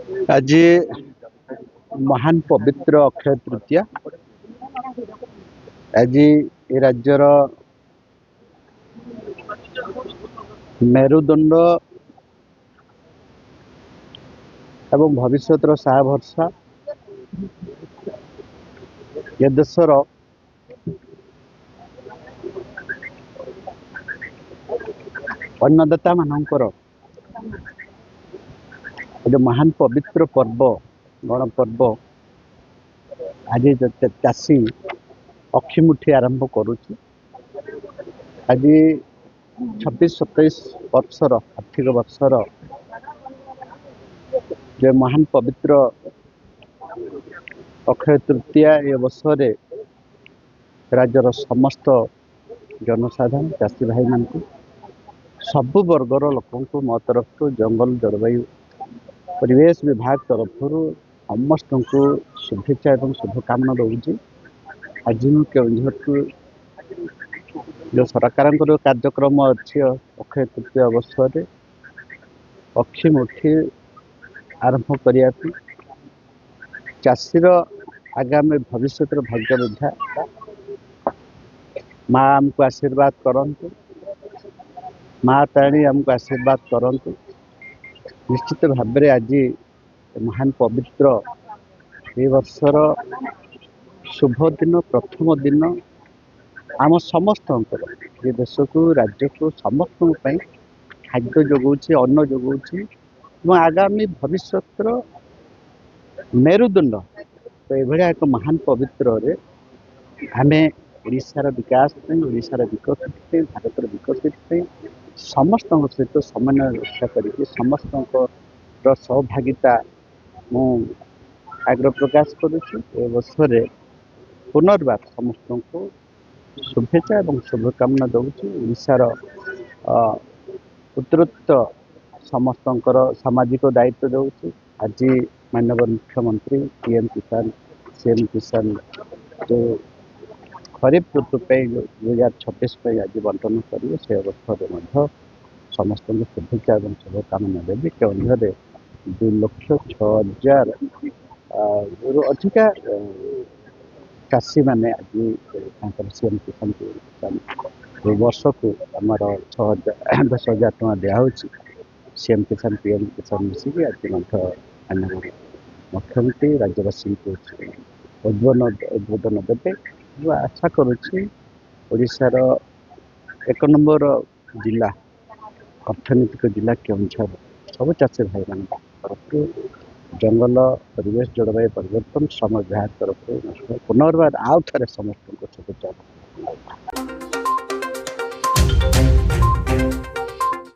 आज महान पवित्र अक्षय तृतीया। आज ये राज्यर मेरुदंड एवं भविष्यत साहा भरसा ये देशर अन्नदाता मानकर जो महान पवित्र पर्व गण पर्व आज चाषी अक्षिमुठी आरंभ करुच्ची। आज 26-27 वर्षर आर्थिक वर्षर जो महान पवित्र अक्षय तृतीया ये अवसर राज्यर समस्त जनसाधारण चाषी भाई मान सबु वर्गर लोक मो तरफ जंगल जलवायु परिवेश विभाग तरफ समस्त को शुभेच्छा और शुभकामना दूसरी। आज केउझर जो सरकार कार्यक्रम अच्छी अक्षय तृतीय अवसर अक्षिमुठी आरंभ करने चाषीर आगामी भविष्य भाग्य विधाता माँ आमको आशीर्वाद करंतु, माँ ताणी आमको आशीर्वाद करंतु। निश्चित भाव में आज महान पवित्र ये वर्षर शुभ दिन प्रथम दिन आम समस्त ये देश को राज्य को समस्त खाद्य जोगाऊँच अन्न जोगाऊँच आगामी भविष्य मेरुदंड। तो ये एक महान पवित्र आम ओडिशार विकास ओडिशार विकसित भारतर विकसित समस्त सहित समन्वय रक्षा करके समस्त सहभागिता मु आग्रह प्रकाश करुच्ची। पुनर्बार समस्त को शुभेच्छा और शुभकामना दूसरी। ओडिशार उत्तरोत्तर समस्त सामाजिक दायित्व दूसरी। आज माननीय मुख्यमंत्री पीएम किसान सीएम किसान जो खरीफ ऋतु 2026 आज बंटन करेंगे से अवसर समस्त शुभेच्छा और शुभकामना देवी। केवल 2,06,000 अधिका चाषी मैंने आज सीएम किसान वर्ष को आमर 10,000 टका दिहूँ सीएम किसान पीएम किसान मिसिक आज माननीय मुख्यमंत्री राज्यवासी को उद्बोधन देते। आशा करुच्ची ओडिशार 1 नंबर जिला अर्थनैतिक जिला केउझर सब चाषी भाई मान तरफ जंगल परिवेश जलवायु परिवर्तन श्रम विभाग तरफ पुनर्बार आउ थे समस्त